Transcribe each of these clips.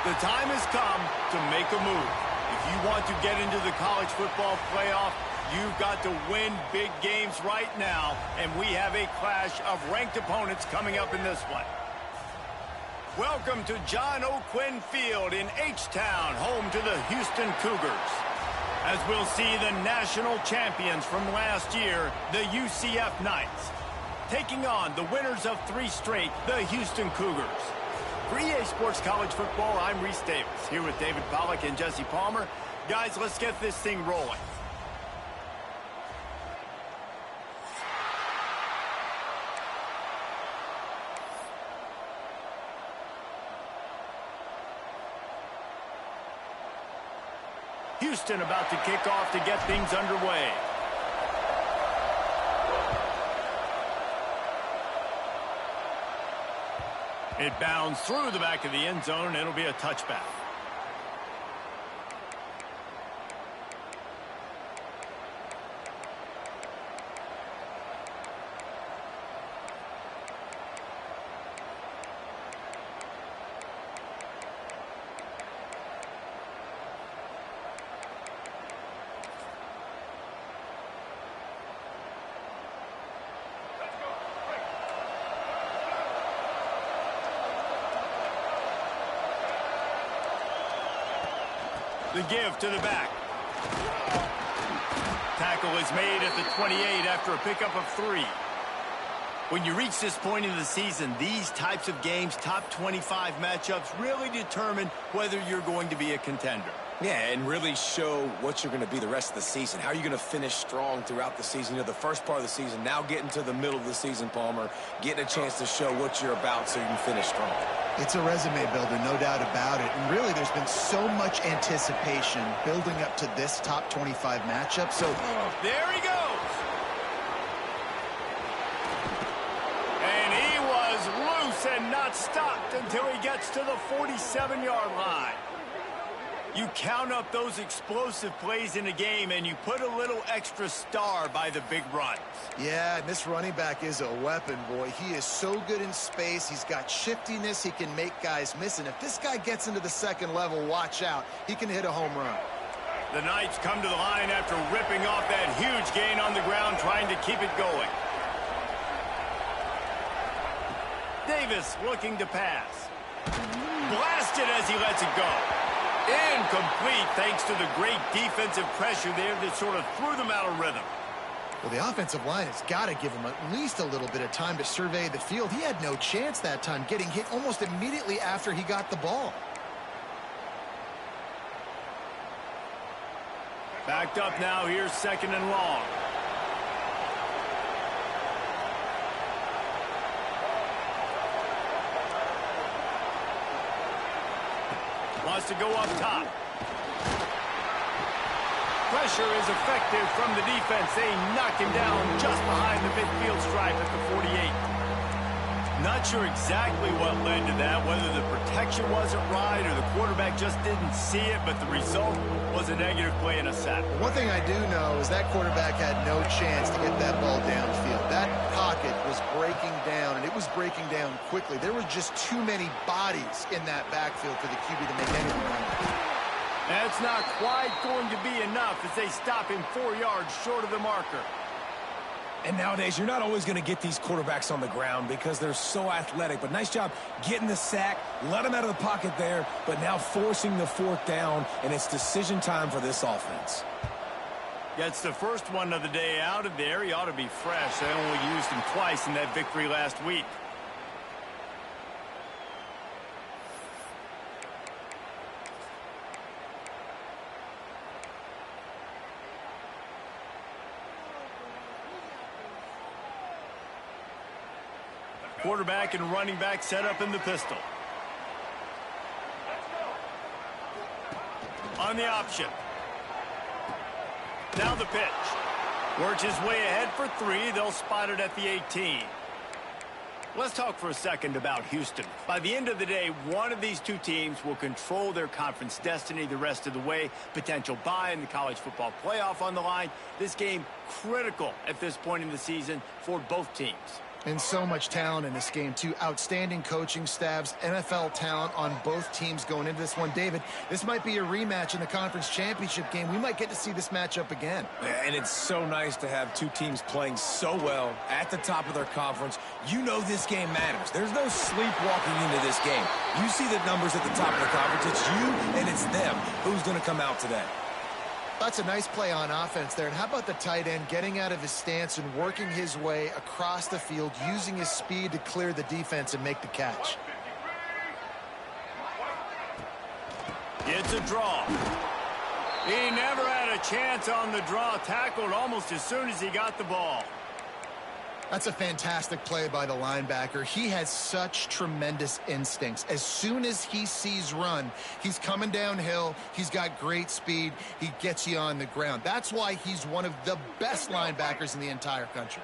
The time has come to make a move. If you want to get into the college football playoff, you've got to win big games right now, and we have a clash of ranked opponents coming up in this one. Welcome to John O'Quinn Field in H-Town, home to the Houston Cougars. As we'll see the national champions from last year, the UCF Knights, taking on the winners of 3 straight, the Houston Cougars. For EA Sports College Football, I'm Reese Davis, here with David Pollack and Jesse Palmer. Guys, let's get this thing rolling. Houston about to kick off to get things underway. It bounds through the back of the end zone, and it'll be a touchback. The give to the back. Tackle is made at the 28 after a pickup of 3. When you reach this point in the season, these types of games, top 25 matchups, really determine whether you're going to be a contender. Yeah, and really show what you're going to be the rest of the season. How are you going to finish strong throughout the season? You know, the first part of the season, now getting to the middle of the season, Palmer, getting a chance to show what you're about so you can finish strong. It's a resume builder, no doubt about it. And really, there's been so much anticipation building up to this top 25 matchup. So there he goes. And he was loose and not stopped until he gets to the 47-yard line. You count up those explosive plays in a game, and you put a little extra star by the big runs. Yeah, and this running back is a weapon, boy. He is so good in space. He's got shiftiness. He can make guys miss. And if this guy gets into the second level, watch out. He can hit a home run. The Knights come to the line after ripping off that huge gain on the ground, trying to keep it going. Davis looking to pass. Blasted as he lets it go. Incomplete thanks to the great defensive pressure there that sort of threw them out of rhythm. Well, the offensive line has got to give him at least a little bit of time to survey the field. He had no chance that time, getting hit almost immediately after he got the ball. Backed up now, here's 2nd and long. Wants to go up top. Pressure is effective from the defense. They knock him down just behind the midfield stripe at the 48. Not sure exactly what led to that, whether the protection wasn't right or the quarterback just didn't see it, but the result was a negative play and a sack. One thing I do know is that quarterback had no chance to get that ball downfield. That pocket was breaking down, and it was breaking down quickly. There were just too many bodies in that backfield for the QB to make anything happen. That's not quite going to be enough as they stop him 4 yards short of the marker. And nowadays, you're not always going to get these quarterbacks on the ground because they're so athletic. But nice job getting the sack, let him out of the pocket there, but now forcing the 4th down, and it's decision time for this offense. Gets the first one of the day out of there. He ought to be fresh. They only used him twice in that victory last week. Quarterback and running back set up in the pistol. On the option. Now the pitch. Works his way ahead for 3. They'll spot it at the 18. Let's talk for a second about Houston. By the end of the day, one of these two teams will control their conference destiny the rest of the way. Potential bye in the college football playoff on the line. This game critical at this point in the season for both teams. And so much talent in this game, too. Outstanding coaching staffs, NFL talent on both teams going into this one. David, this might be a rematch in the conference championship game. We might get to see this matchup again. And it's so nice to have two teams playing so well at the top of their conference. You know this game matters. There's no sleepwalking into this game. You see the numbers at the top of the conference. It's you and it's them. Who's going to come out today? That's a nice play on offense there. And how about the tight end getting out of his stance and working his way across the field, using his speed to clear the defense and make the catch. It's a draw. He never had a chance on the draw. Tackled almost as soon as he got the ball. That's a fantastic play by the linebacker. He has such tremendous instincts. As soon as he sees run, he's coming downhill. He's got great speed. He gets you on the ground. That's why he's one of the best linebackers in the entire country.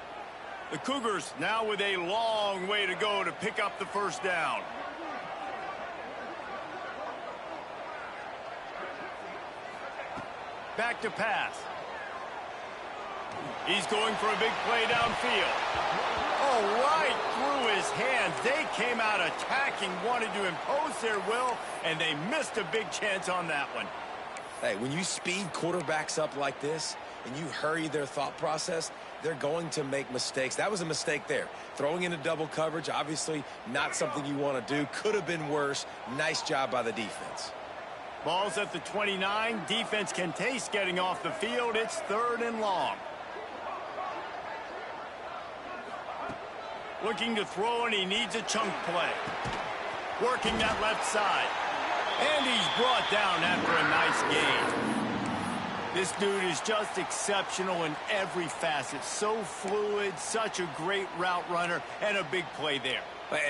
The Cougars now with a long way to go to pick up the first down. Back to pass. He's going for a big play downfield. Oh, right through his hands. They came out attacking, wanted to impose their will, and they missed a big chance on that one. Hey, when you speed quarterbacks up like this and you hurry their thought process, they're going to make mistakes. That was a mistake there. Throwing into double coverage, obviously not something you want to do. Could have been worse. Nice job by the defense. Ball's at the 29. Defense can taste getting off the field. It's 3rd and long. Looking to throw, and he needs a chunk play. Working that left side. And he's brought down after a nice gain. This dude is just exceptional in every facet. So fluid, such a great route runner, and a big play there.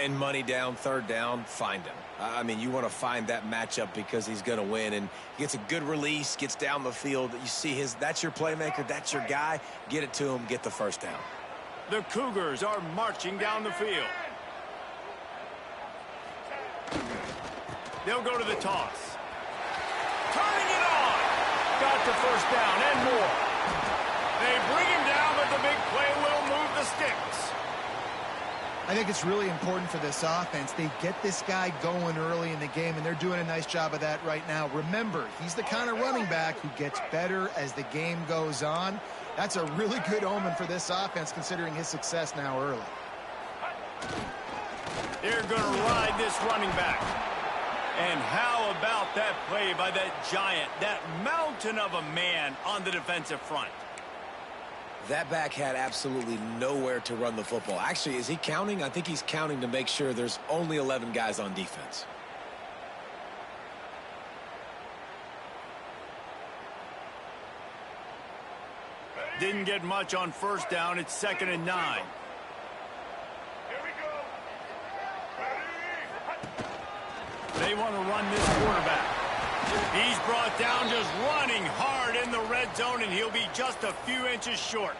And money down, 3rd down, find him. I mean, you want to find that matchup because he's going to win. And he gets a good release, gets down the field. You see that's your playmaker, that's your guy. Get it to him, get the first down. The Cougars are marching down the field. They'll go to the toss. Turning it on. Got the first down and more. They bring him down, but the big play will move the sticks. I think it's really important for this offense. They get this guy going early in the game, and they're doing a nice job of that right now. Remember, he's the kind of running back who gets better as the game goes on. That's a really good omen for this offense, considering his success now early. They're going to ride this running back. And how about that play by that giant, that mountain of a man on the defensive front? That back had absolutely nowhere to run the football. Actually, is he counting? I think he's counting to make sure there's only 11 guys on defense. Didn't get much on first down. It's 2nd and 9. They want to run this quarterback. He's brought down, just running hard in the red zone, and he'll be just a few inches short.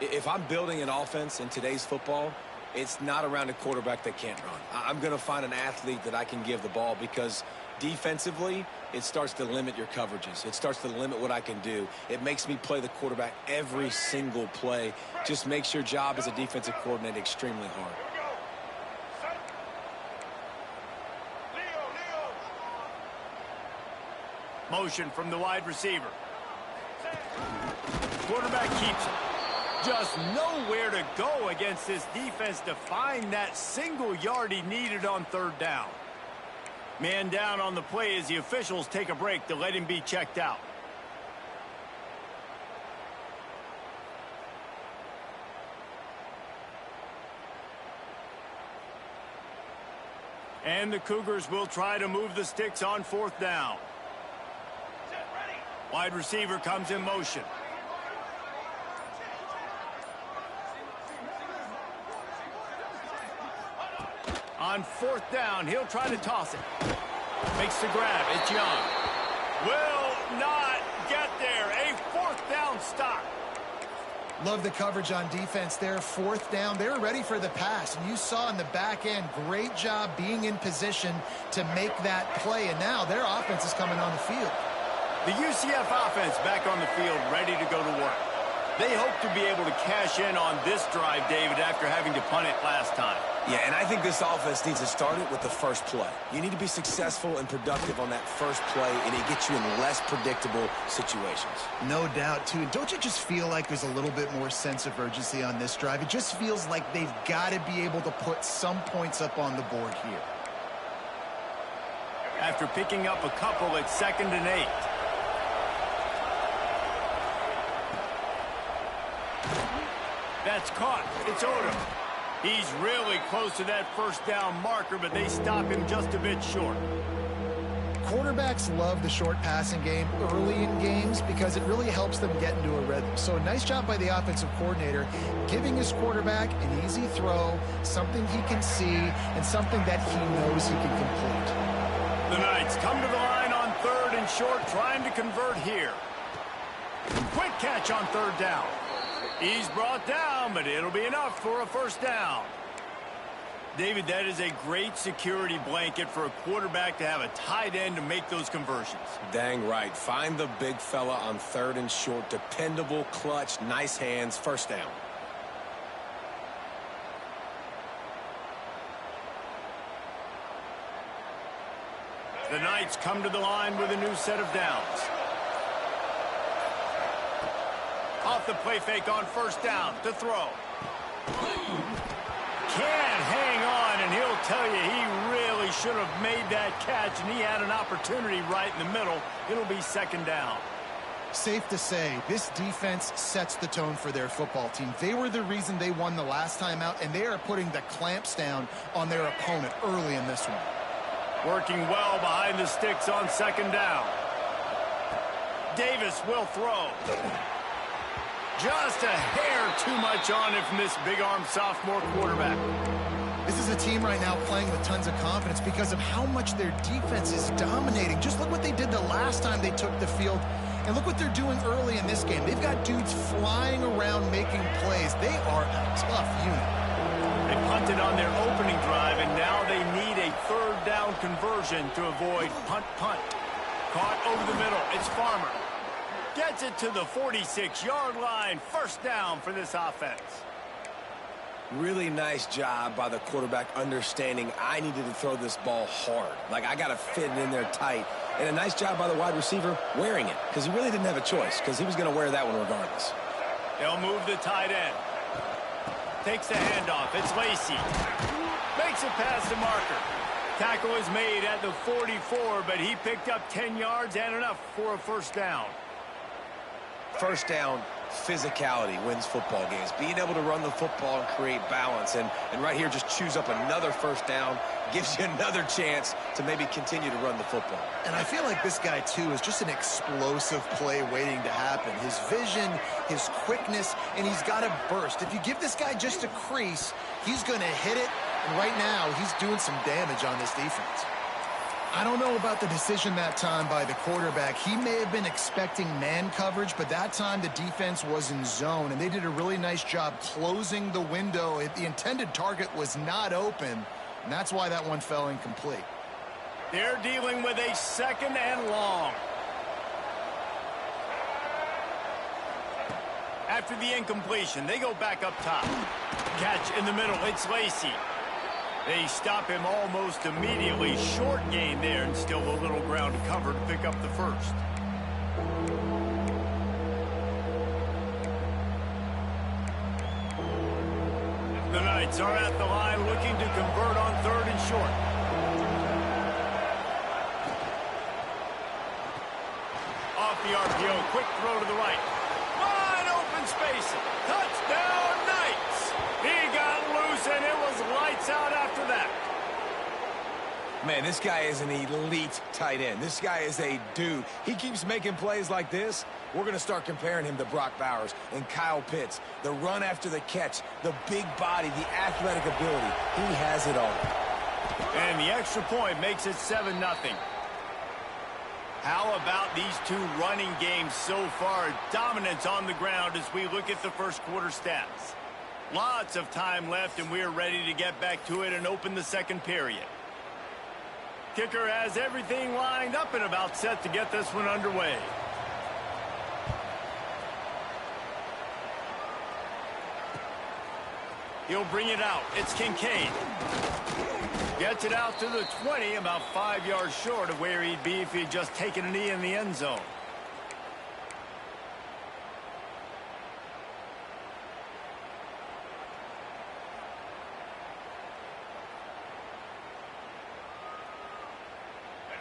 If I'm building an offense in today's football, it's not around a quarterback that can't run. I'm going to find an athlete that I can give the ball, because defensively, it starts to limit your coverages. It starts to limit what I can do. It makes me play the quarterback every single play. Just makes your job as a defensive coordinator extremely hard. Motion from the wide receiver. Quarterback keeps it. Just nowhere to go against this defense to find that single yard he needed on 3rd down. Man down on the play as the officials take a break to let him be checked out. And the Cougars will try to move the sticks on 4th down. Wide receiver comes in motion. On 4th down, he'll try to toss it. Makes the grab. It's Young. Will not get there. A 4th down stop. Love the coverage on defense there. 4th down. They were ready for the pass. And you saw in the back end, great job being in position to make that play. And now their offense is coming on the field. The UCF offense back on the field, ready to go to work. They hope to be able to cash in on this drive, David, after having to punt it last time. Yeah, and I think this offense needs to start it with the first play. You need to be successful and productive on that first play, and it gets you in less predictable situations. No doubt, too. And don't you just feel like there's a little bit more sense of urgency on this drive? It just feels like they've got to be able to put some points up on the board here. After picking up a couple at 2nd and 8. That's caught. It's Odom. He's really close to that first down marker, but they stop him just a bit short. Quarterbacks love the short passing game early in games because it really helps them get into a rhythm. So nice job by the offensive coordinator giving his quarterback an easy throw, something he can see, and something that he knows he can complete. The Knights come to the line on 3rd and short, trying to convert here. Quick catch on 3rd down. He's brought down, but it'll be enough for a first down. David, that is a great security blanket for a quarterback to have a tight end to make those conversions. Dang right. Find the big fella on 3rd and short. Dependable, clutch, nice hands, first down. The Knights come to the line with a new set of downs. Off the play fake on first down to throw. Can't hang on, and he'll tell you he really should have made that catch, and he had an opportunity right in the middle. It'll be 2nd down. Safe to say, this defense sets the tone for their football team. They were the reason they won the last time out, and they are putting the clamps down on their opponent early in this one. Working well behind the sticks on 2nd down. Davis will throw. Just a hair too much on it from this big-arm sophomore quarterback. This is a team right now playing with tons of confidence because of how much their defense is dominating. Just look what they did the last time they took the field, and look what they're doing early in this game. They've got dudes flying around making plays. They are a tough unit. They punted on their opening drive, and now they need a 3rd down conversion to avoid punt. Caught over the middle. It's Farmer. Gets it to the 46-yard line. First down for this offense. Really nice job by the quarterback understanding I needed to throw this ball hard. Like, I got to fit it in there tight. And a nice job by the wide receiver wearing it because he really didn't have a choice because he was going to wear that one regardless. They'll move the tight end. Takes the handoff. It's Lacey. Makes it past the marker. Tackle is made at the 44, but he picked up 10 yards and enough for a first down. First down, physicality wins football games. Being able to run the football and create balance. And right here, just choose up another first down, gives you another chance to maybe continue to run the football. And I feel like this guy, too, is just an explosive play waiting to happen. His vision, his quickness, and he's got a burst. If you give this guy just a crease, he's going to hit it. And right now, he's doing some damage on this defense. I don't know about the decision that time by the quarterback. He may have been expecting man coverage, but that time the defense was in zone, and they did a really nice job closing the window. The intended target was not open, and that's why that one fell incomplete. They're dealing with a 2nd and long. After the incompletion, they go back up top. Catch in the middle. It's Lacey. They stop him almost immediately. Short gain there, and still a little ground to cover to pick up the first. The Knights are at the line looking to convert on 3rd and short. Off the RPO, quick throw to the right. Wide open space. Touchdown, Knights. He got loose, and it was lights out after that. Man, this guy is an elite tight end. This guy is a dude. He keeps making plays like this. We're going to start comparing him to Brock Bowers and Kyle Pitts. The run after the catch, the big body, the athletic ability. He has it all. And the extra point makes it 7-0. How about these two running games so far? Dominance on the ground as we look at the first quarter stats. Lots of time left, and we're ready to get back to it and open the second period. Kicker has everything lined up and about set to get this one underway. He'll bring it out. It's Kincaid. Gets it out to the 20, about 5 yards short of where he'd be if he'd just taken a knee in the end zone.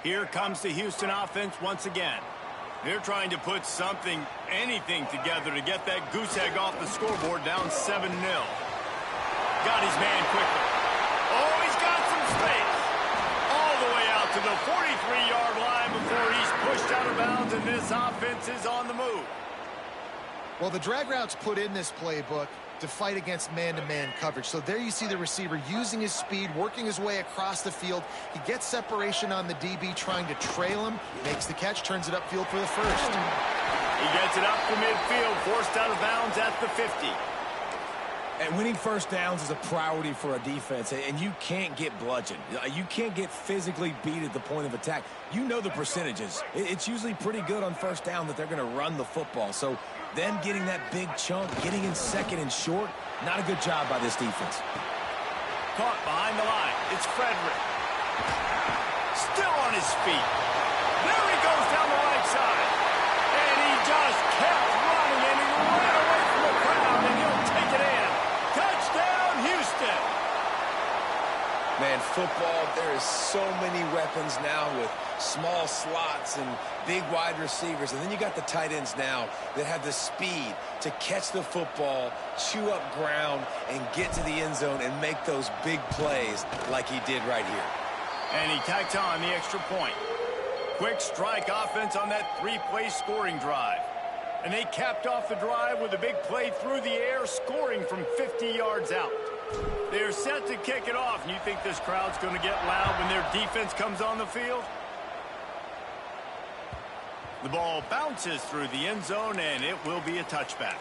Here comes the Houston offense once again. They're trying to put something, anything together to get that goose egg off the scoreboard, down 7-0. Got his man quickly. Oh, he's got some space. All the way out to the 43-yard line before he's pushed out of bounds, and this offense is on the move. Well, the drag routes put in this playbook to fight against man-to-man coverage. So there you see the receiver using his speed, working his way across the field. He gets separation on the DB, trying to trail him, makes the catch, turns it upfield for the first. He gets it up to midfield, forced out of bounds at the 50. And winning first downs is a priority for a defense, and you can't get bludgeoned. You can't get physically beat at the point of attack. You know the percentages. It's usually pretty good on first down that they're going to run the football. So them getting that big chunk, getting in second and short, not a good job by this defense. Caught behind the line. It's Frederick. Still on his feet. There he goes down the right side. And he just kept running, and he ran away from the crowd, and he'll take it in. Touchdown, Houston. Man, football, there is so many weapons now with small slots and big wide receivers. And then you got the tight ends now that have the speed to catch the football, chew up ground, and get to the end zone and make those big plays like he did right here. And he tacked on the extra point. Quick strike offense on that three-play scoring drive. And they capped off the drive with a big play through the air, scoring from 50 yards out. They're set to kick it off, and you think this crowd's going to get loud when their defense comes on the field? The ball bounces through the end zone, and it will be a touchback.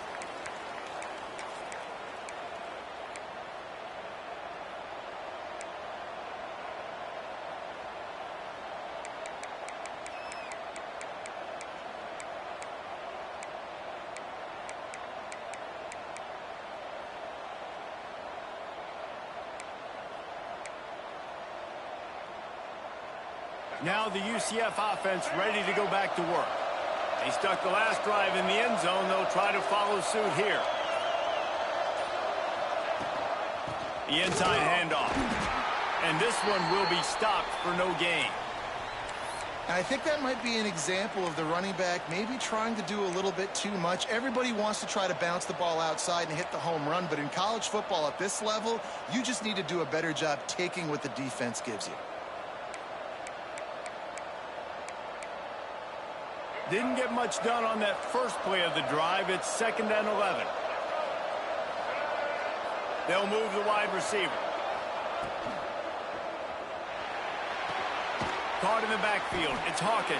Now the UCF offense ready to go back to work. They stuck the last drive in the end zone. They'll try to follow suit here. The inside handoff. And this one will be stopped for no gain. And I think that might be an example of the running back maybe trying to do a little bit too much. Everybody wants to try to bounce the ball outside and hit the home run, but in college football at this level, you just need to do a better job taking what the defense gives you. Didn't get much done on that first play of the drive. It's 2nd and 11. They'll move the wide receiver. Caught in the backfield. It's Hawkins.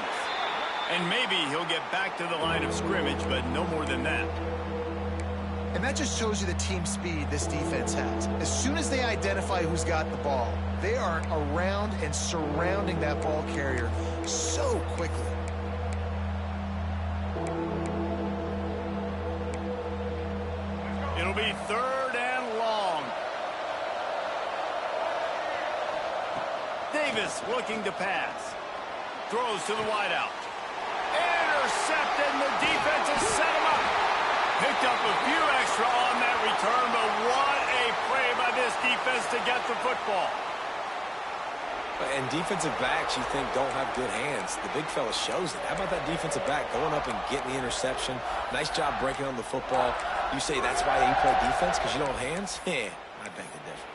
And maybe he'll get back to the line of scrimmage, but no more than that. And that just shows you the team speed this defense has. As soon as they identify who's got the ball, they are around and surrounding that ball carrier so quickly. It'll be 3rd and long. Davis looking to pass. Throws to the wideout. Intercepted, and the defense has set him up. Picked up a few extra on that return, but what a play by this defense to get the football. And defensive backs, you think, don't have good hands. The big fella shows it. How about that defensive back going up and getting the interception? Nice job breaking on the football. You say that's why you play defense, because you don't have hands? Yeah, I beg to differ.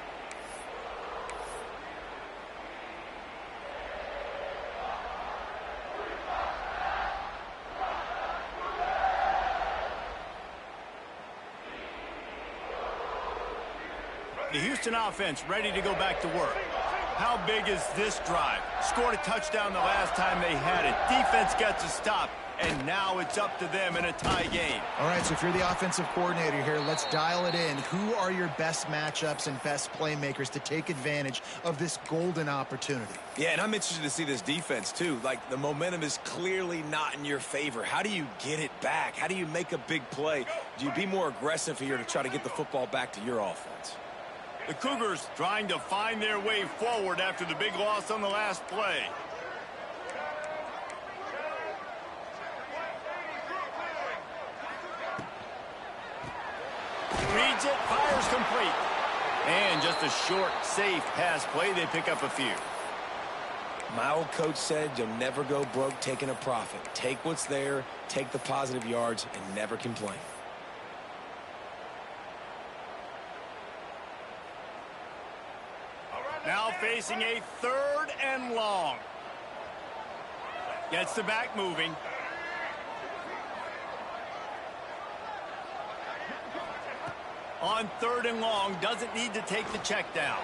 The Houston offense ready to go back to work. How big is this drive? Scored a touchdown the last time they had it. Defense gets a stop, and now it's up to them in a tie game. All right, so if you're the offensive coordinator here, let's dial it in. Who are your best matchups and best playmakers to take advantage of this golden opportunity? Yeah, and I'm interested to see this defense, too. Like, the momentum is clearly not in your favor. How do you get it back? How do you make a big play? Do you be more aggressive here to try to get the football back to your offense? The Cougars trying to find their way forward after the big loss on the last play. Reads it, fires complete. And just a short, safe pass play. They pick up a few. My old coach said you'll never go broke taking a profit. Take what's there, take the positive yards, and never complain. Now facing a 3rd and long. Gets the back moving. On 3rd and long, doesn't need to take the check down.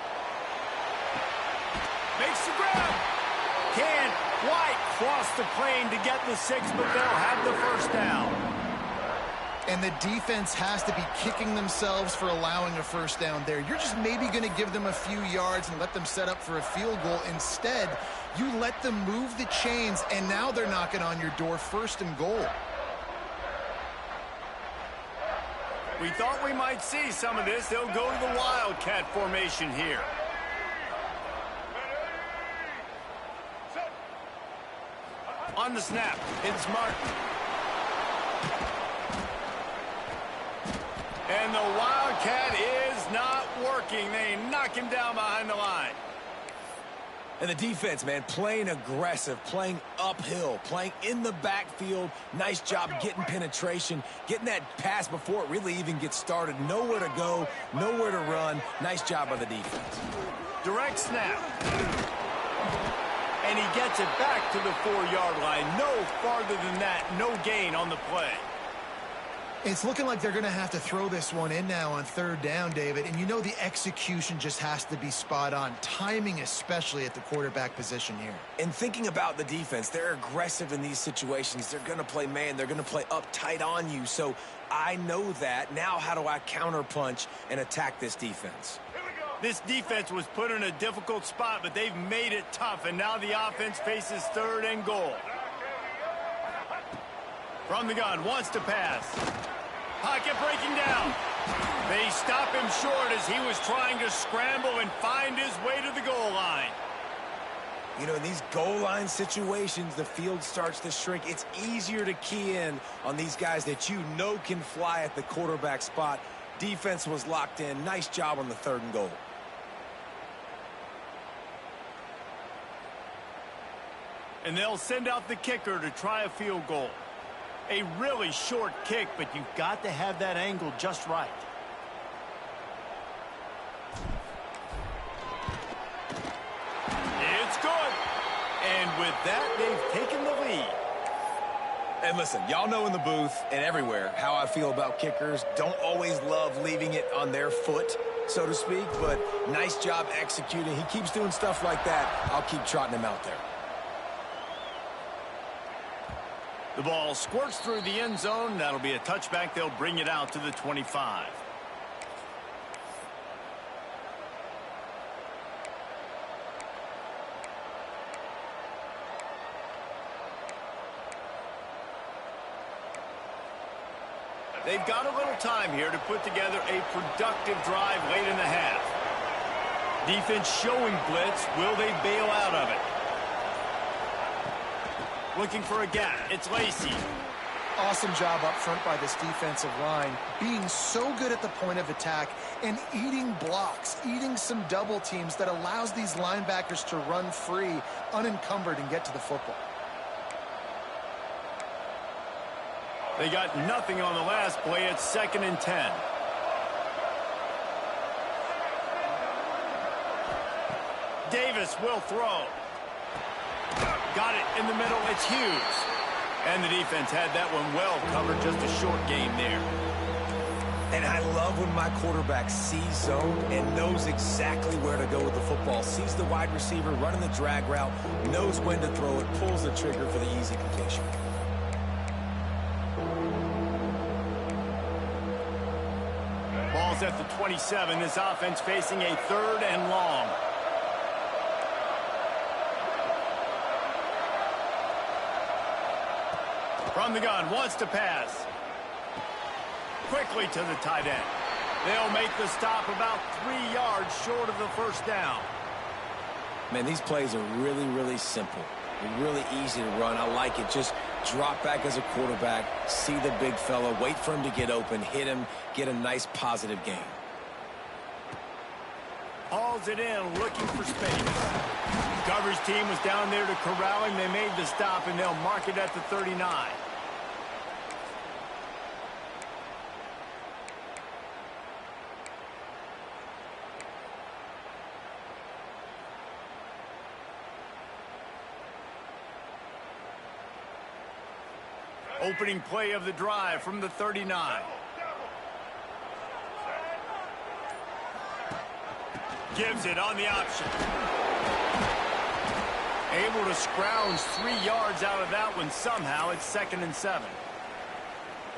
Makes the grab. Can White cross the plane to get the 6, but they'll have the 1st down. And the defense has to be kicking themselves for allowing a 1st down there. You're just maybe going to give them a few yards and let them set up for a field goal. Instead, you let them move the chains, and now they're knocking on your door, 1st and goal. We thought we might see some of this. They'll go to the Wildcat formation here. On the snap, it's Martin. And the Wildcat is not working. They knock him down behind the line. And the defense, man, playing aggressive, playing uphill, playing in the backfield. Nice job getting penetration, getting that pass before it really even gets started. Nowhere to go, nowhere to run. Nice job by the defense. Direct snap. And he gets it back to the 4-yard line. No farther than that, no gain on the play. It's looking like they're going to have to throw this one in now on 3rd down, David. And you know the execution just has to be spot on. Timing especially at the quarterback position here. And thinking about the defense, they're aggressive in these situations. They're going to play man. They're going to play up tight on you. So I know that. Now how do I counterpunch and attack this defense? This defense was put in a difficult spot, but they've made it tough. And now the offense faces 3rd and goal. From the gun, wants to pass. Pocket breaking down. They stop him short as he was trying to scramble and find his way to the goal line. You know, in these goal line situations, the field starts to shrink. It's easier to key in on these guys that you know can fly at the quarterback spot. Defense was locked in. Nice job on the 3rd and goal. And they'll send out the kicker to try a field goal. A really short kick, but you've got to have that angle just right. It's good. And with that, they've taken the lead. And listen, y'all know in the booth and everywhere how I feel about kickers. Don't always love leaving it on their foot, so to speak, but nice job executing. He keeps doing stuff like that. I'll keep trotting him out there. The ball squirts through the end zone. That'll be a touchback. They'll bring it out to the 25. They've got a little time here to put together a productive drive late in the half. Defense showing blitz. Will they bail out of it? Looking for a gap. It's Lacey. Awesome job up front by this defensive line, being so good at the point of attack and eating blocks, eating some double teams that allows these linebackers to run free, unencumbered, and get to the football. They got nothing on the last play. It's 2nd and 10. Davis will throw. Got it in the middle. It's Hughes. And the defense had that one well covered. Just a short game there. And I love when my quarterback sees zone and knows exactly where to go with the football. Sees the wide receiver running the drag route, knows when to throw it, pulls the trigger for the easy completion. Ball's at the 27. This offense facing a 3rd and long. From the gun, wants to pass. Quickly to the tight end. They'll make the stop about 3 yards short of the first down. Man, these plays are really, really simple. They're really easy to run. I like it. Just drop back as a quarterback, see the big fella, wait for him to get open, hit him, get a nice positive gain. Hauls it in, looking for space. Coverage team was down there to corral him. They made the stop, and they'll mark it at the 39. Opening play of the drive from the 39. Gives it on the option. Able to scrounge 3 yards out of that one somehow. It's 2nd and 7.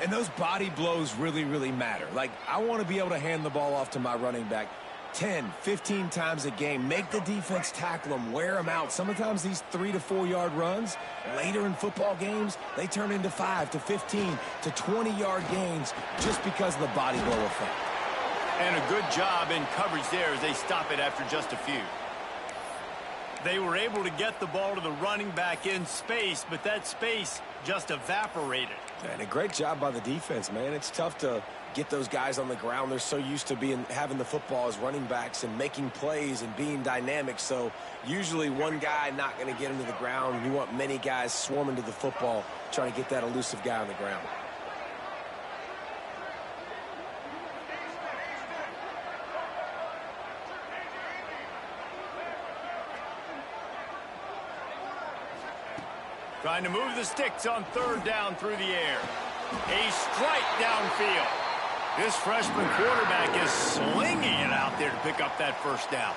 And those body blows really, really matter. Like, I want to be able to hand the ball off to my running back 10, 15 times a game. Make the defense tackle them, wear them out. Sometimes these 3 to 4 yard runs, later in football games, they turn into 5 to 15 to 20 yard gains just because of the body blow effect. And a good job in coverage there as they stop it after just a few. They were able to get the ball to the running back in space, but that space just evaporated. And a great job by the defense, man. It's tough to get those guys on the ground. They're so used to having the football as running backs and making plays and being dynamic. So usually one guy not going to get him to the ground. You want many guys swarming to the football, trying to get that elusive guy on the ground. Trying to move the sticks on 3rd down through the air. A strike downfield. This freshman quarterback is slinging it out there to pick up that first down.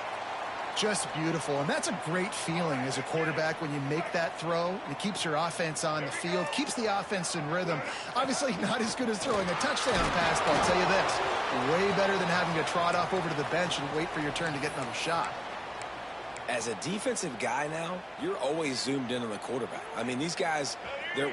Just beautiful, and that's a great feeling as a quarterback when you make that throw. It keeps your offense on the field, keeps the offense in rhythm. Obviously not as good as throwing a touchdown pass, but I'll tell you this, way better than having to trot off over to the bench and wait for your turn to get another shot. As a defensive guy now, you're always zoomed in on the quarterback. I mean, these guys,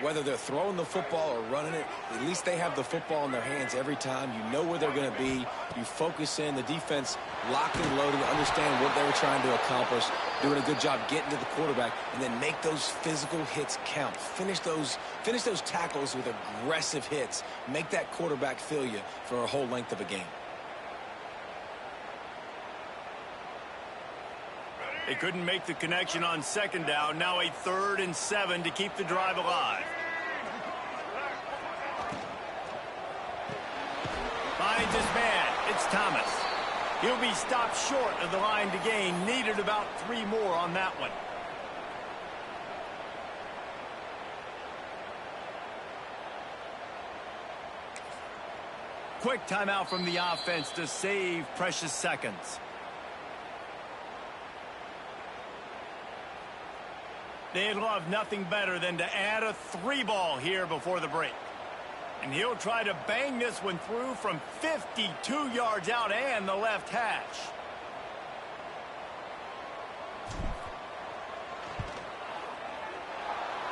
whether they're throwing the football or running it, at least they have the football in their hands every time. You know where they're going to be. You focus in. The defense locked and loaded, understand what they were trying to accomplish, doing a good job getting to the quarterback, and then make those physical hits count. Finish those tackles with aggressive hits. Make that quarterback feel you for a whole length of a game. They couldn't make the connection on 2nd down. Now a 3rd and 7 to keep the drive alive. Finds his man. It's Thomas. He'll be stopped short of the line to gain. Needed about 3 more on that one. Quick timeout from the offense to save precious seconds. They'd love nothing better than to add a 3-ball here before the break. And he'll try to bang this one through from 52 yards out and the left hash.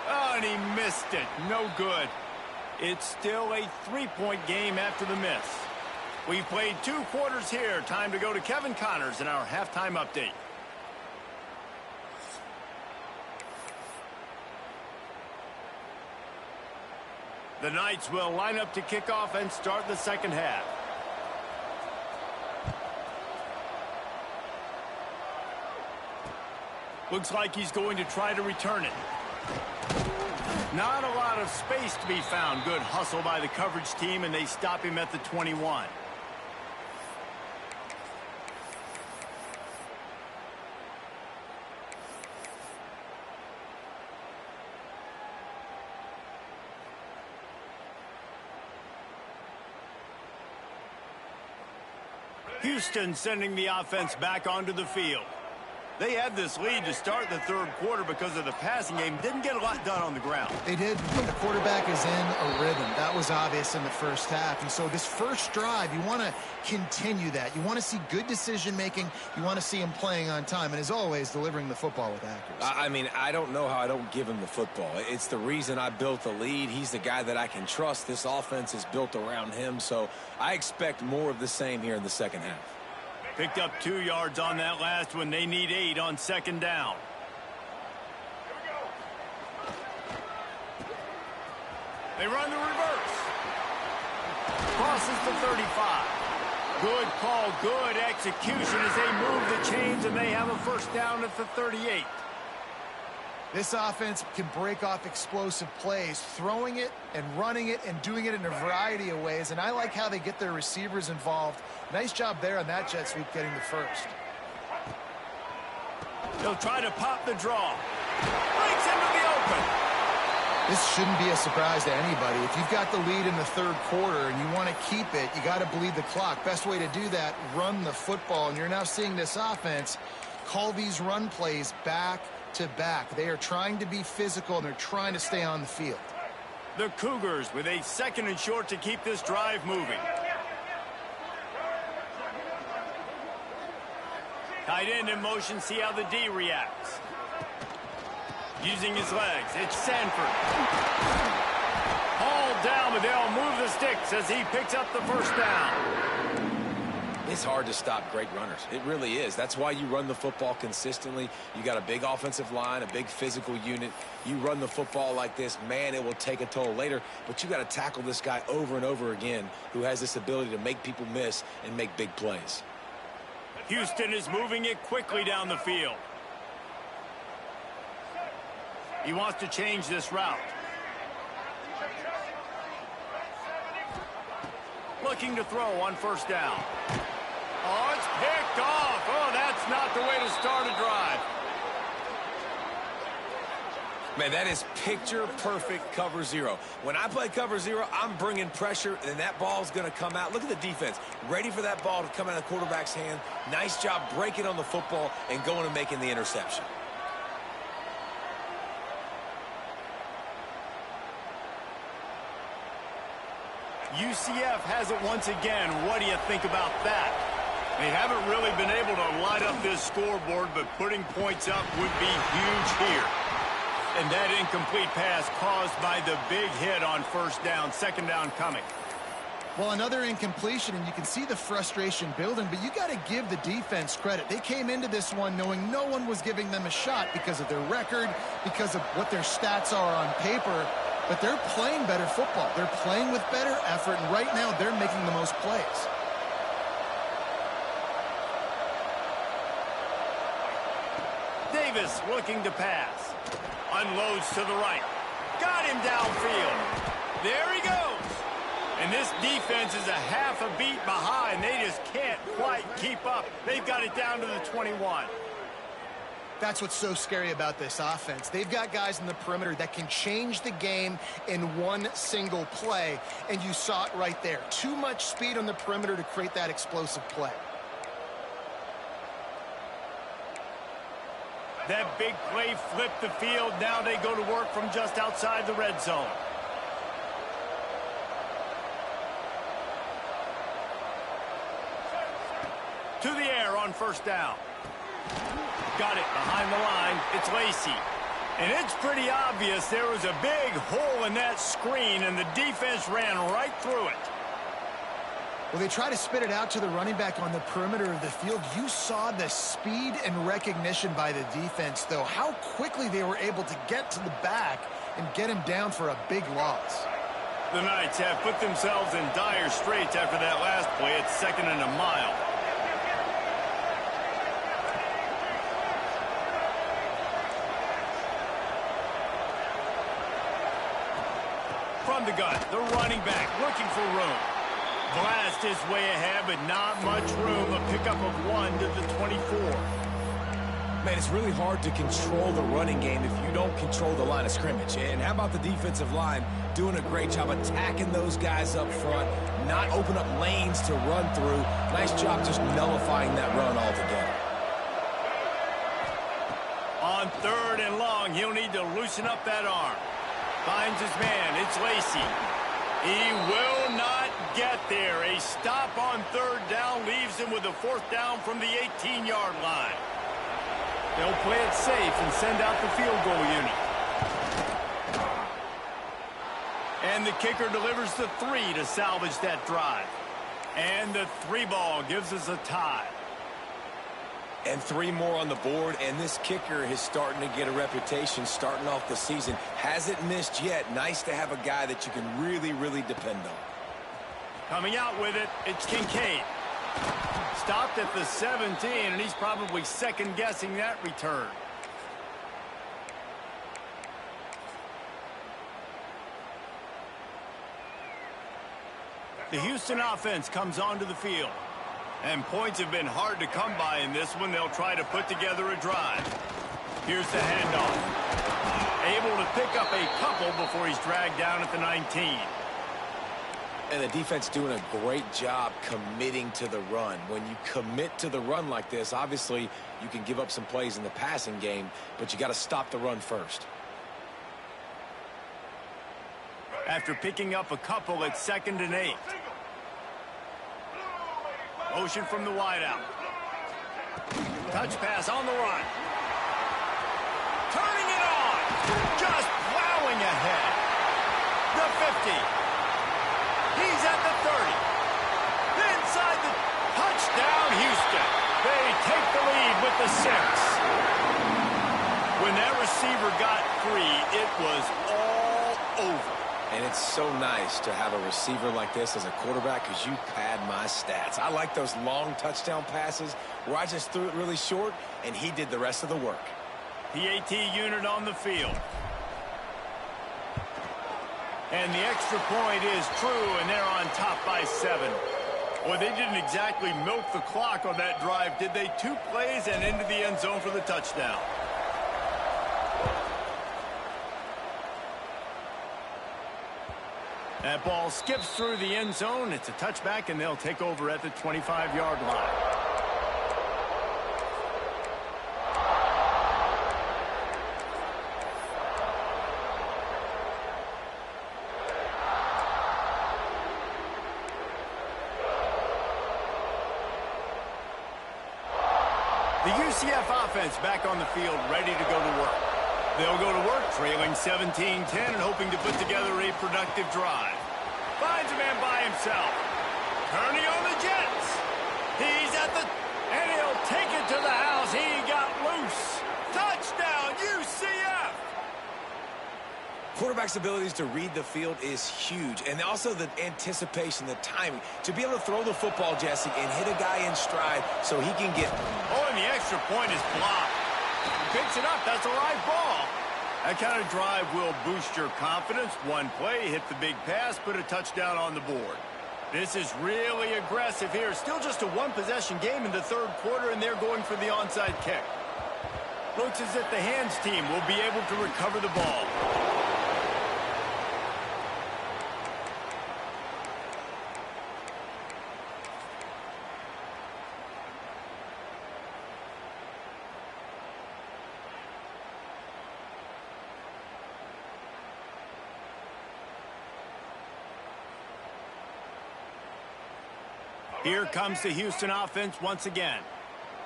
Oh, and he missed it. No good. It's still a 3-point game after the miss. We've played 2 quarters here. Time to go to Kevin Connors in our halftime update. The Knights will line up to kick off and start the 2nd half. Looks like he's going to try to return it. Not a lot of space to be found. Good hustle by the coverage team, and they stop him at the 21. Houston sending the offense back onto the field. They had this lead to start the third quarter because of the passing game. Didn't get a lot done on the ground. They did. The quarterback is in a rhythm. That was obvious in the first half. And so this first drive, you want to continue that. You want to see good decision-making. You want to see him playing on time. And as always, delivering the football with accuracy. I mean, I don't know how I don't give him the football. It's the reason I built the lead. He's the guy that I can trust. This offense is built around him. So I expect more of the same here in the second half. Picked up 2 yards on that last one. They need 8 on second down. They run the reverse. Crosses the 35. Good call, good execution as they move the chains, and they have a first down at the 38. This offense can break off explosive plays, throwing it and running it and doing it in a variety of ways. And I like how they get their receivers involved. Nice job there on that jet sweep getting the first. They'll try to pop the draw. Breaks into the open. This shouldn't be a surprise to anybody. If you've got the lead in the third quarter and you want to keep it, you got to bleed the clock. Best way to do that, run the football. And you're now seeing this offense call these run plays back to back. They are trying to be physical, and they're trying to stay on the field. The Cougars with a second and short to keep this drive moving. Tight end in motion, see how the D reacts. Using his legs, it's Sanford. Hauled down, but they'll move the sticks as he picks up the first down. It's hard to stop great runners. It really is. That's why you run the football consistently. You got a big offensive line, a big physical unit. You run the football like this, man, it will take a toll later. But you got to tackle this guy over and over again who has this ability to make people miss and make big plays. Houston is moving it quickly down the field. He wants to change this route. Looking to throw on first down. Oh, it's picked off. Oh, that's not the way to start a drive. Man, that is picture-perfect cover zero. When I play cover zero, I'm bringing pressure, and that ball's going to come out. Look at the defense. Ready for that ball to come out of the quarterback's hand. Nice job breaking on the football and going and making the interception. UCF has it once again. What do you think about that? They haven't really been able to light up this scoreboard, but putting points up would be huge here. And that incomplete pass caused by the big hit on first down. Second down coming. Well, another incompletion, and you can see the frustration building, but you got to give the defense credit. They came into this one knowing no one was giving them a shot because of their record, because of what their stats are on paper. But they're playing better football. They're playing with better effort, and right now they're making the most plays. Davis looking to pass. Unloads to the right. Got him downfield. There he goes. And this defense is a half a beat behind. They just can't quite keep up. They've got it down to the 21. That's what's so scary about this offense. They've got guys in the perimeter that can change the game in one single play, and you saw it right there. Too much speed on the perimeter to create that explosive play. That big play flipped the field. Now they go to work from just outside the red zone. To the air on first down. Got it behind the line. It's Lacey. And it's pretty obvious there was a big hole in that screen, and the defense ran right through it. Well, they try to spit it out to the running back on the perimeter of the field. You saw the speed and recognition by the defense, though. How quickly they were able to get to the back and get him down for a big loss. The Knights have put themselves in dire straits after that last play. It's second and a mile. From the gun, the running back looking for room. Blast his way ahead, but not much room. A pickup of 1 to the 24. Man, it's really hard to control the running game if you don't control the line of scrimmage. And how about the defensive line doing a great job attacking those guys up front, not open up lanes to run through. Nice job just nullifying that run altogether. 3rd and long. He'll need to loosen up that arm. Finds his man. It's Lacy. He will not get there. A stop on 3rd down leaves him with a 4th down from the 18-yard line. They'll play it safe and send out the field goal unit. And the kicker delivers the 3 to salvage that drive. And the 3 ball gives us a tie. And 3 more on the board, and this kicker is starting to get a reputation starting off the season. Hasn't missed yet. Nice to have a guy that you can really, really depend on. Coming out with it, it's Kincaid. Stopped at the 17, and he's probably second-guessing that return. The Houston offense comes onto the field. And points have been hard to come by in this one. They'll try to put together a drive. Here's the handoff. Able to pick up a couple before he's dragged down at the 19. And the defense doing a great job committing to the run. When you commit to the run like this, obviously you can give up some plays in the passing game, but you got to stop the run first. After picking up a couple, it's 2nd and 8. Motion from the wideout. Touch pass on the run. Turning it on. Just plowing ahead. The 50. He's at the 30. Inside the touchdown, Houston. They take the lead with the 6. When that receiver got free, it was all over. And it's so nice to have a receiver like this as a quarterback because you pad my stats. I like those long touchdown passes where I just threw it really short and he did the rest of the work. PAT unit on the field. And the extra point is true, and they're on top by 7. Well, they didn't exactly milk the clock on that drive, did they? 2 plays and into the end zone for the touchdown. That ball skips through the end zone. It's a touchback, and they'll take over at the 25-yard line. The UCF offense back on the field, ready to go to work. They'll go to work trailing 17-10 and hoping to put together a productive drive. Finds a man by himself. Turning on the Jets. He's at the... and he'll take it to the house. He got loose. Touchdown, UCF! Quarterback's abilities to read the field is huge, and also the anticipation, the timing. To be able to throw the football, Jesse, and hit a guy in stride so he can get... Oh, and the extra point is blocked. Picks it up. That's a live ball. That kind of drive will boost your confidence. One play, hit the big pass, put a touchdown on the board. This is really aggressive here. Still just a one-possession game in the 3rd quarter, and they're going for the onside kick. Looks as if the hands team will be able to recover the ball. Here comes the Houston offense once again.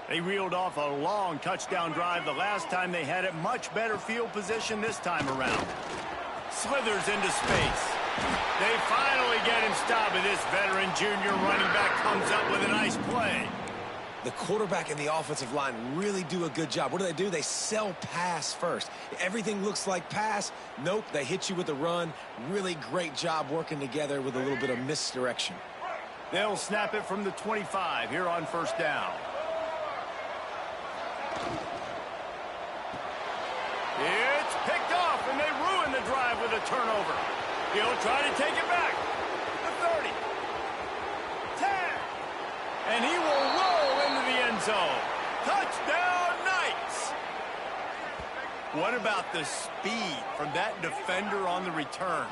They reeled off a long touchdown drive the last time they had it. Much better field position this time around. Slithers into space. They finally get him stopped, and this veteran junior running back comes up with a nice play. The quarterback and the offensive line really do a good job. What do? They sell pass first. Everything looks like pass. Nope, they hit you with the run. Really great job working together with a little bit of misdirection. They'll snap it from the 25 here on 1st down. It's picked off, and they ruin the drive with a turnover. He'll try to take it back. The 30. 10. And he will roll into the end zone. Touchdown, Knights. What about the speed from that defender on the return?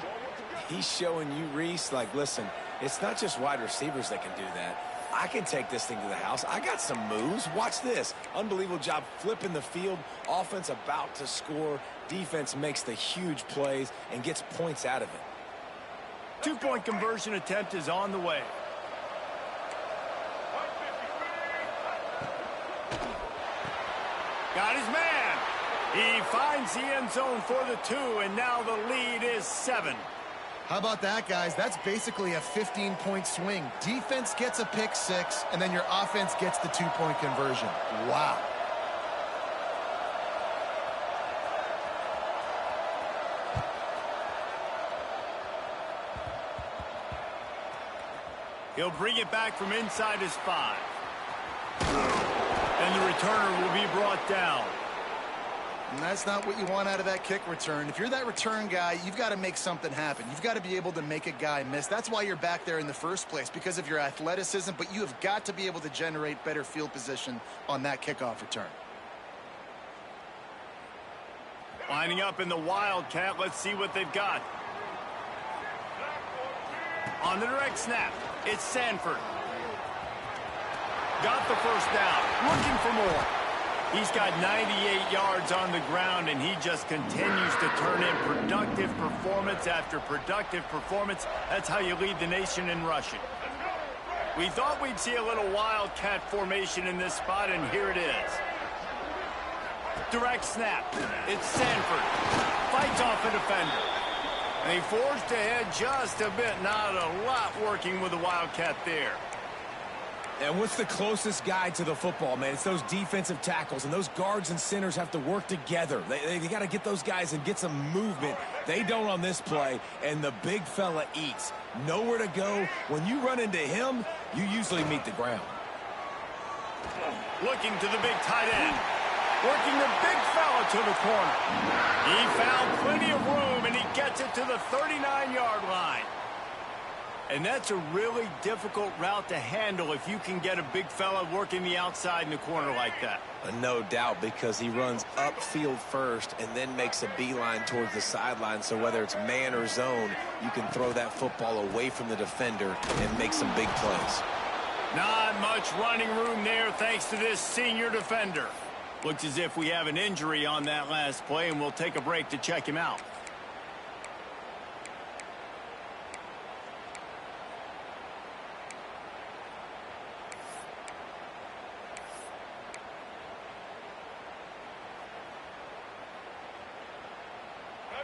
He's showing you, Reese, like, listen, it's not just wide receivers that can do that. I can take this thing to the house. I got some moves. Watch this. Unbelievable job flipping the field. Offense about to score. Defense makes the huge plays and gets points out of it. Two-point conversion attempt is on the way. Got his man. He finds the end zone for the 2, and now the lead is 7. How about that, guys? That's basically a 15-point swing. Defense gets a pick 6, and then your offense gets the 2-point conversion. Wow. He'll bring it back from inside his 5. And the returner will be brought down. And that's not what you want out of that kick return. If you're that return guy, you've got to make something happen. You've got to be able to make a guy miss. That's why you're back there in the first place, because of your athleticism, but you have got to be able to generate better field position on that kickoff return. Lining up in the Wildcat. Let's see what they've got. On the direct snap, it's Sanford. Got the first down. Looking for more. He's got 98 yards on the ground, and he just continues to turn in productive performance after productive performance. That's how you lead the nation in rushing. We thought we'd see a little Wildcat formation in this spot, and here it is. Direct snap. It's Sanford. Fights off a defender. And he forged ahead just a bit. Not a lot working with the Wildcat there. And what's the closest guy to the football, man? It's those defensive tackles, and those guards and centers have to work together. They got to get those guys and get some movement. They don't on this play, and the big fella eats. Nowhere to go. When you run into him, you usually meet the ground. Looking to the big tight end. Working the big fella to the corner. He found plenty of room, and he gets it to the 39-yard line. And that's a really difficult route to handle if you can get a big fella working the outside in the corner like that. No doubt, because he runs upfield first and then makes a beeline towards the sideline. So whether it's man or zone, you can throw that football away from the defender and make some big plays. Not much running room there thanks to this senior defender. Looks as if we have an injury on that last play, and we'll take a break to check him out.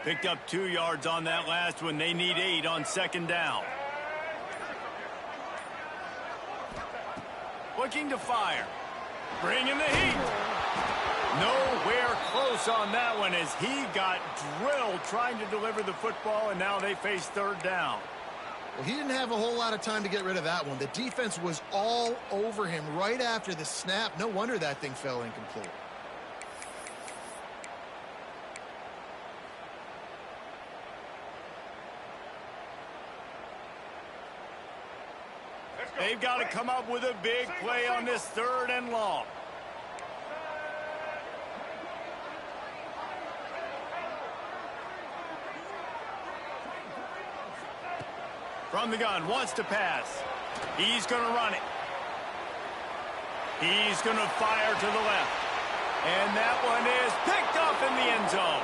Picked up 2 yards on that last one. They need 8 on second down. Looking to fire. Bringing the heat. Nowhere close on that one as he got drilled trying to deliver the football, and now they face third down. Well, he didn't have a whole lot of time to get rid of that one. The defense was all over him right after the snap. No wonder that thing fell incomplete. They've got to come up with a big play on this 3rd and long. From the gun, wants to pass. He's going to run it. He's going to fire to the left. And that one is picked up in the end zone.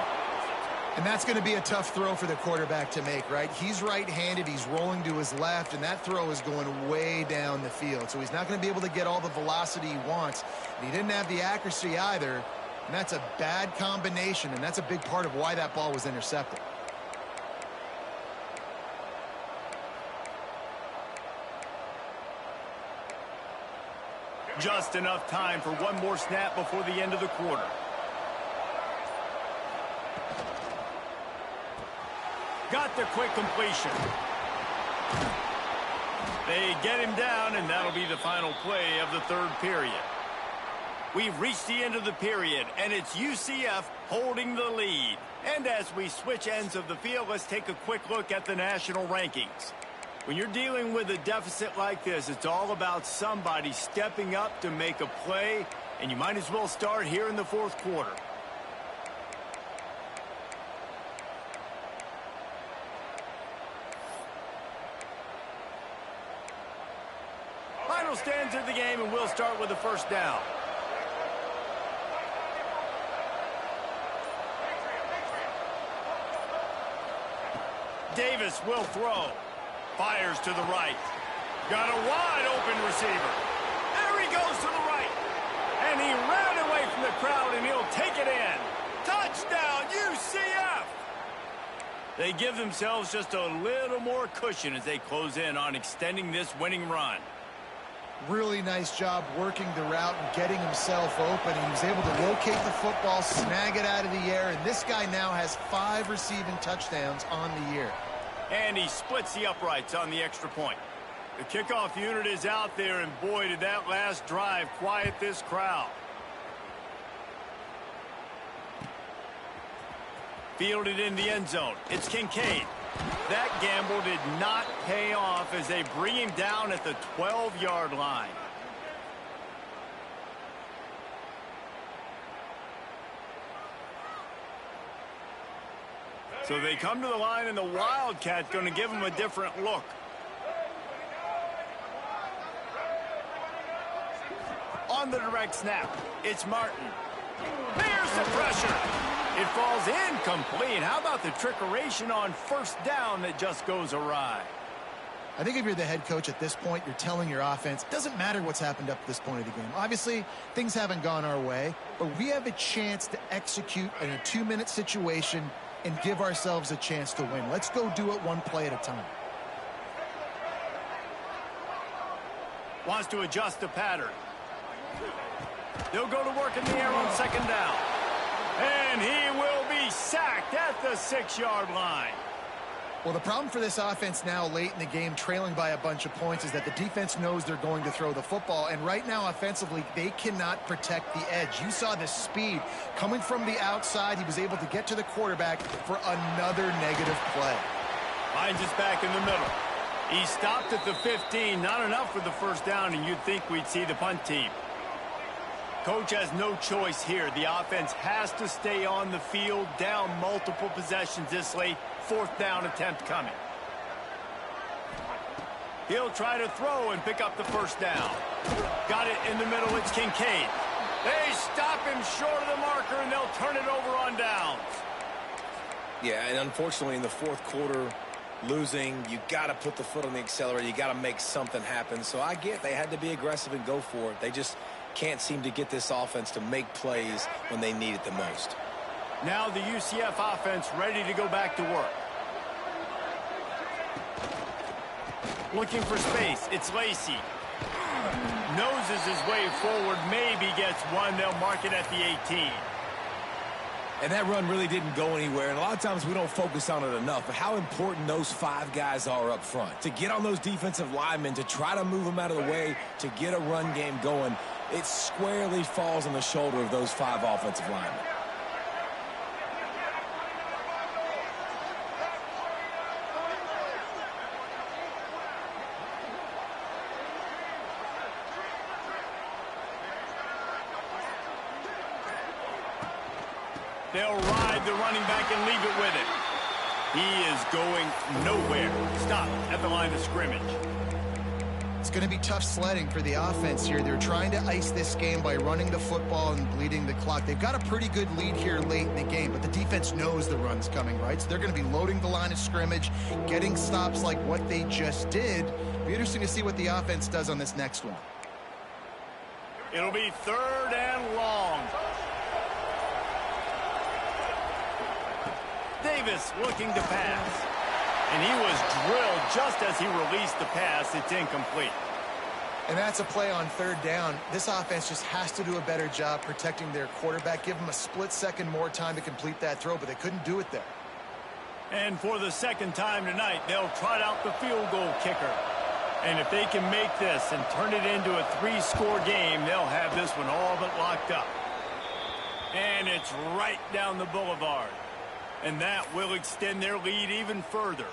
And that's going to be a tough throw for the quarterback to make, right? He's right-handed, he's rolling to his left, and that throw is going way down the field. So he's not going to be able to get all the velocity he wants. And he didn't have the accuracy either, and that's a bad combination, and that's a big part of why that ball was intercepted. Just enough time for one more snap before the end of the quarter. Got the quick completion. They get him down, and that'll be the final play of the 3rd period. We've reached the end of the period, and it's UCF holding the lead. And as we switch ends of the field, let's take a quick look at the national rankings. When you're dealing with a deficit like this, it's all about somebody stepping up to make a play, and you might as well start here in the 4th quarter. Final stands of the game, and we'll start with the first down. Davis will throw. Fires to the right. Got a wide open receiver. There he goes to the right. And he ran away from the crowd, and he'll take it in. Touchdown, UCF! They give themselves just a little more cushion as they close in on extending this winning run. Really nice job working the route and getting himself open. He was able to locate the football, snag it out of the air, and this guy now has 5 receiving touchdowns on the year. And he splits the uprights on the extra point. The kickoff unit is out there, and boy, did that last drive quiet this crowd. Fielded in the end zone. It's Kincaid. That gamble did not pay off as they bring him down at the 12-yard line. So they come to the line, and the Wildcat's going to give them a different look. On the direct snap, it's Martin. There's the pressure. It falls incomplete. How about the trickeration on first down that just goes awry? I think if you're the head coach at this point, you're telling your offense, it doesn't matter what's happened up to this point of the game. Obviously, things haven't gone our way, but we have a chance to execute in a 2-minute situation and give ourselves a chance to win. Let's go do it one play at a time. Wants to adjust the pattern. They'll go to work in the air on second down. And he will be sacked at the 6-yard line. Well, the problem for this offense now late in the game, trailing by a bunch of points, is that the defense knows they're going to throw the football. And right now, offensively, they cannot protect the edge. You saw the speed coming from the outside. He was able to get to the quarterback for another negative play. Finds us back in the middle. He stopped at the 15. Not enough for the first down, and you'd think we'd see the punt team. Coach has no choice here. The offense has to stay on the field, down multiple possessions this late. 4th down attempt coming. He'll try to throw and pick up the first down. Got it in the middle. It's Kincaid. They stop him short of the marker, and they'll turn it over on downs. Yeah, and unfortunately in the 4th quarter, losing, you got to put the foot on the accelerator. You got to make something happen. So I get they had to be aggressive and go for it. They just can't seem to get this offense to make plays when they need it the most. Now the UCF offense ready to go back to work. Looking for space. It's Lacey. Noses his way forward. Maybe gets one. They'll mark it at the 18. And that run really didn't go anywhere. And a lot of times we don't focus on it enough. But how important those 5 guys are up front. To get on those defensive linemen, to try to move them out of the way, to get a run game going, it squarely falls on the shoulder of those 5 offensive linemen. They'll ride the running back and leave it with it. He is going nowhere. Stop at the line of scrimmage. It's going to be tough sledding for the offense here. They're trying to ice this game by running the football and bleeding the clock. They've got a pretty good lead here late in the game, but the defense knows the run's coming, right? So they're going to be loading the line of scrimmage, getting stops like what they just did. It'll be interesting to see what the offense does on this next one. It'll be 3rd and long. Davis looking to pass. And he was drilled just as he released the pass. It's incomplete. And that's a play on 3rd down. This offense just has to do a better job protecting their quarterback. Give them a split second more time to complete that throw, but they couldn't do it there. And for the 2nd time tonight, they'll trot out the field goal kicker. And if they can make this and turn it into a 3-score game, they'll have this one all but locked up. And it's right down the boulevard. And that will extend their lead even further.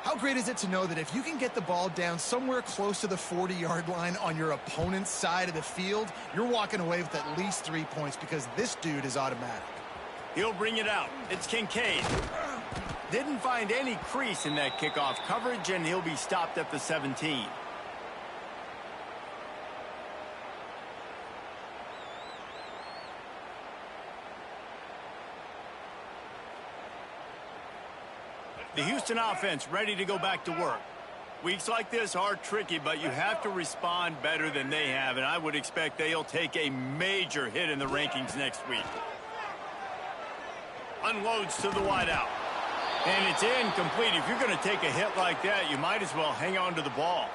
How great is it to know that if you can get the ball down somewhere close to the 40-yard line on your opponent's side of the field, you're walking away with at least 3 points because this dude is automatic. He'll bring it out. It's Kincaid. Didn't find any crease in that kickoff coverage, and he'll be stopped at the 17. The Houston offense ready to go back to work. Weeks like this are tricky, but you have to respond better than they have, and I would expect they'll take a major hit in the rankings next week. Unloads to the wideout. And it's incomplete. If you're going to take a hit like that, you might as well hang on to the ball.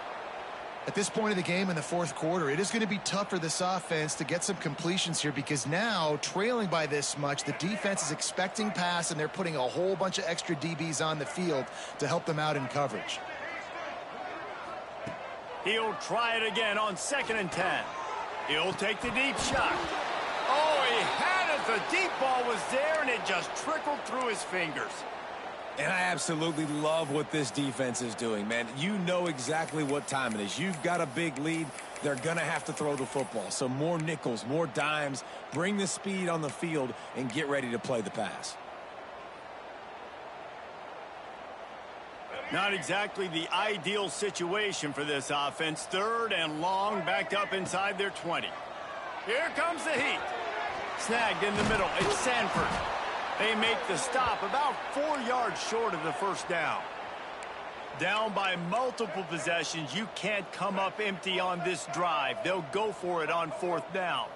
At this point of the game in the fourth quarter, it is going to be tough for this offense to get some completions here because now, trailing by this much, the defense is expecting pass, and they're putting a whole bunch of extra DBs on the field to help them out in coverage. He'll try it again on 2nd and 10. He'll take the deep shot. Oh, he had it. The deep ball was there, and it just trickled through his fingers. And I absolutely love what this defense is doing, man. You know exactly what time it is. You've got a big lead. They're going to have to throw the football. So more nickels, more dimes, bring the speed on the field, and get ready to play the pass. Not exactly the ideal situation for this offense. 3rd and long, backed up inside their 20. Here comes the heat. Snagged in the middle. It's Sanford. They make the stop about 4 yards short of the first down. Down by multiple possessions, you can't come up empty on this drive. They'll go for it on 4th down.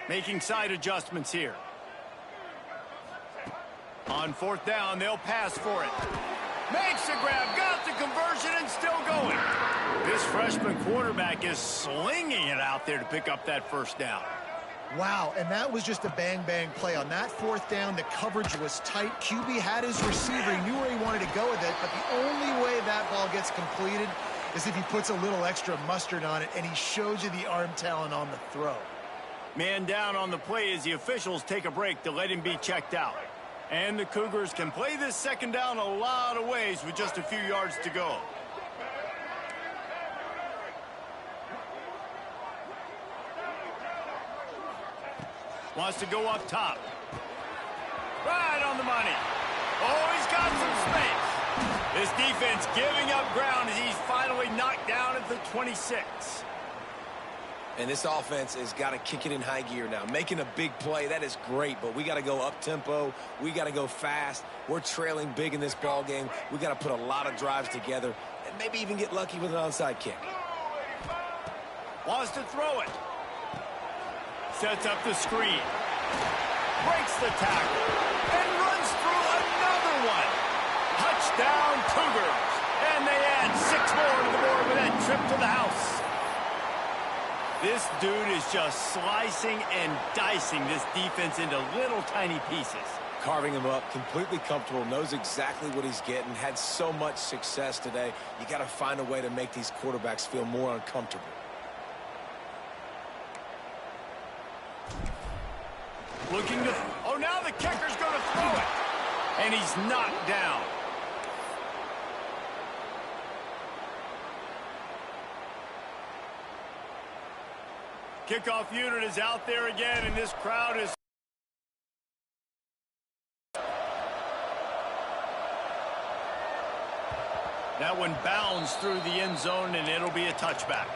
Making side adjustments here. On 4th down, they'll pass for it. Makes the grab, got the conversion, and still going. This freshman quarterback is slinging it out there to pick up that first down. Wow, and that was just a bang-bang play. On that 4th down, the coverage was tight. QB had his receiver. He knew where he wanted to go with it, but the only way that ball gets completed is if he puts a little extra mustard on it, and he shows you the arm talent on the throw. Man down on the play as the officials take a break to let him be checked out. And the Cougars can play this 2nd down a lot of ways with just a few yards to go. Wants to go up top. Right on the money. Oh, he's got some space. This defense giving up ground as he's finally knocked down at the 26. And this offense has got to kick it in high gear now. Making a big play, that is great, but we got to go up-tempo. We got to go fast. We're trailing big in this ball game. We got to put a lot of drives together and maybe even get lucky with an onside kick. Wants to throw it. Sets up the screen. Breaks the tackle. And runs through another one. Touchdown, Cougars. And they add 6 more to the board with that trip to the house. This dude is just slicing and dicing this defense into little tiny pieces. Carving him up, completely comfortable, knows exactly what he's getting, had so much success today. You got to find a way to make these quarterbacks feel more uncomfortable. Looking to... Oh, now the kicker's going to throw it. And he's knocked down. Kickoff unit is out there again, and this crowd is... That one bounds through the end zone, and it'll be a touchback.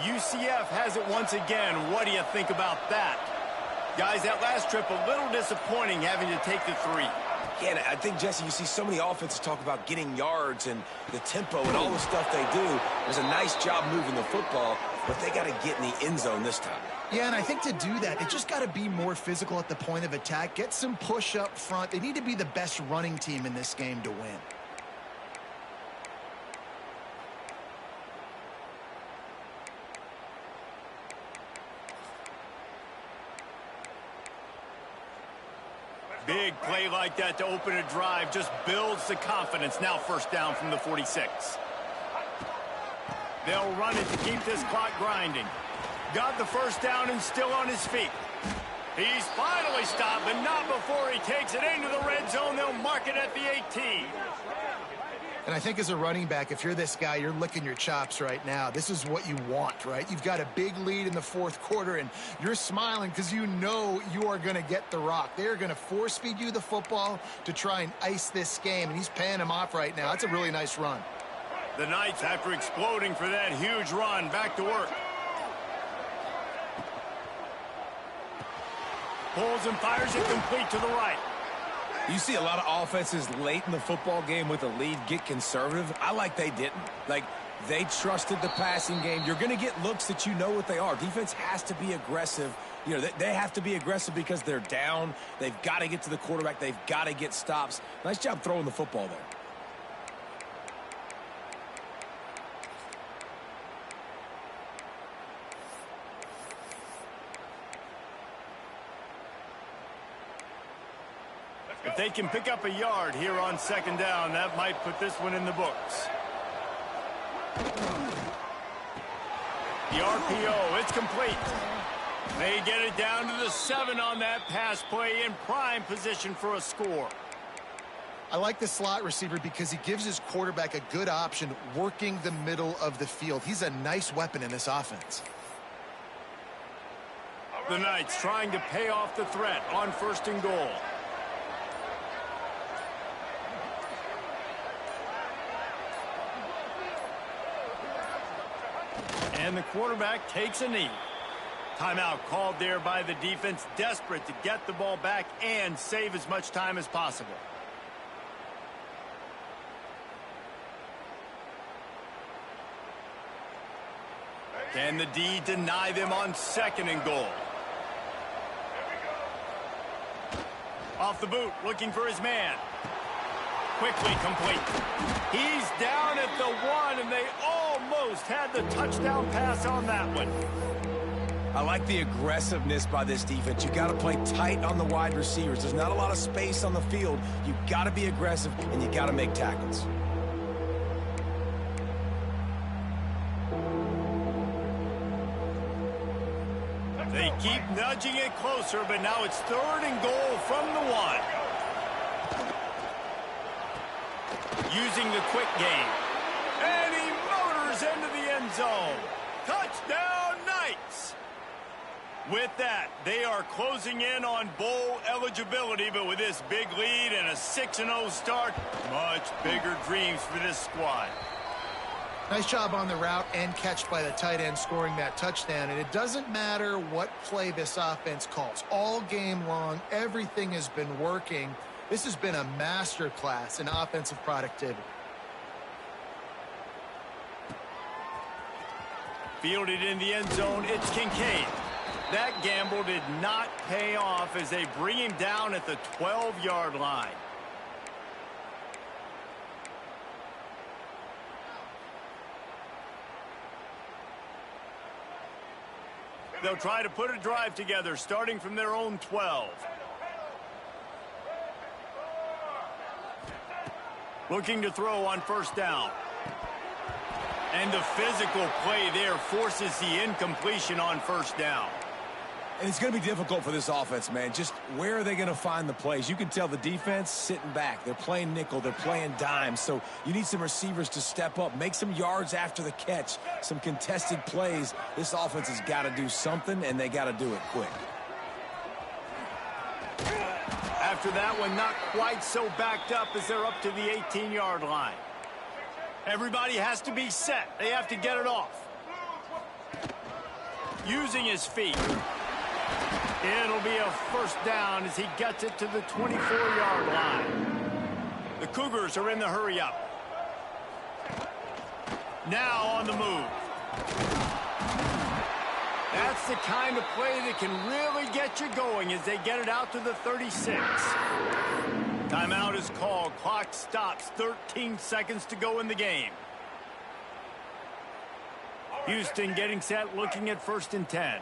UCF has it once again. What do you think about that? Guys, that last trip a little disappointing having to take the 3. Yeah, I think, Jesse, you see so many offenses talk about getting yards and the tempo and all the stuff they do. There's a nice job moving the football, but they got to get in the end zone this time. Yeah, and I think to do that, they just got to be more physical at the point of attack, get some push up front. They need to be the best running team in this game to win. Big play like that to open a drive just builds the confidence. Now 1st down from the 46. They'll run it to keep this clock grinding. Got the 1st down and still on his feet. He's finally stopped, but not before he takes it into the red zone. They'll mark it at the 18. And I think as a running back, if you're this guy, you're licking your chops right now. This is what you want, right? You've got a big lead in the fourth quarter, and you're smiling because you know you are going to get the rock. They're going to force feed you the football to try and ice this game, and he's paying him off right now. That's a really nice run. The Knights, after exploding for that huge run, back to work. Pulls and fires it complete to the right. You see a lot of offenses late in the football game with a lead get conservative. I like they didn't. Like, they trusted the passing game. You're going to get looks that you know what they are. Defense has to be aggressive. You know, they have to be aggressive because they're down. They've got to get to the quarterback. They've got to get stops. Nice job throwing the football there. If they can pick up a yard here on second down, that might put this one in the books. The RPO, it's complete. They get it down to the 7 on that pass play, in prime position for a score. I like the slot receiver because he gives his quarterback a good option working the middle of the field. He's a nice weapon in this offense. The Knights trying to pay off the threat on 1st and goal. And the quarterback takes a knee. Timeout called there by the defense, desperate to get the ball back and save as much time as possible. Can the D deny them on 2nd and goal? Off the boot, looking for his man. Quickly complete. He's down at the 1, and they almost had the touchdown pass on that one. I like the aggressiveness by this defense. You got to play tight on the wide receivers. There's not a lot of space on the field. You got to be aggressive, and you got to make tackles. They keep nudging it closer, but now it's 3rd and goal from the 1. Using the quick game. And he motors into the end zone. Touchdown, Knights! With that, they are closing in on bowl eligibility, but with this big lead and a 6-0 start, much bigger dreams for this squad. Nice job on the route and catch by the tight end scoring that touchdown. And it doesn't matter what play this offense calls. All game long, everything has been working. This has been a masterclass in offensive productivity. Fielded in the end zone, it's Kincaid. That gamble did not pay off as they bring him down at the 12-yard line. They'll try to put a drive together, starting from their own 12. Looking to throw on 1st down. And the physical play there forces the incompletion on 1st down. And it's going to be difficult for this offense, man. Just where are they going to find the plays? You can tell the defense sitting back. They're playing nickel. They're playing dime. So you need some receivers to step up, make some yards after the catch, some contested plays. This offense has got to do something, and they got to do it quick. After that one, not quite so backed up as they're up to the 18-yard line. Everybody has to be set. They have to get it off. Using his feet. It'll be a 1st down as he gets it to the 24-yard line. The Cougars are in the hurry-up. Now on the move. That's the kind of play that can really get you going as they get it out to the 36. Timeout is called. Clock stops. 13 seconds to go in the game. Houston getting set, looking at 1st and 10.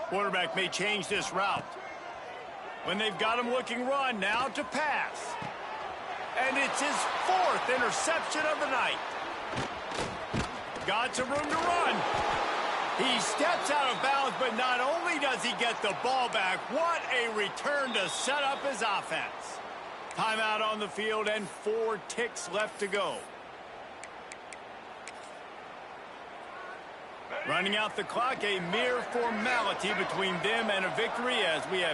Quarterback may change this route. When they've got him looking run, now to pass. And it's his 4th interception of the night. Got some room to run. He steps out of bounds, but not only does he get the ball back. What a return to set up his offense. Timeout on the field and 4 ticks left to go. Running out the clock, a mere formality between them and a victory as we have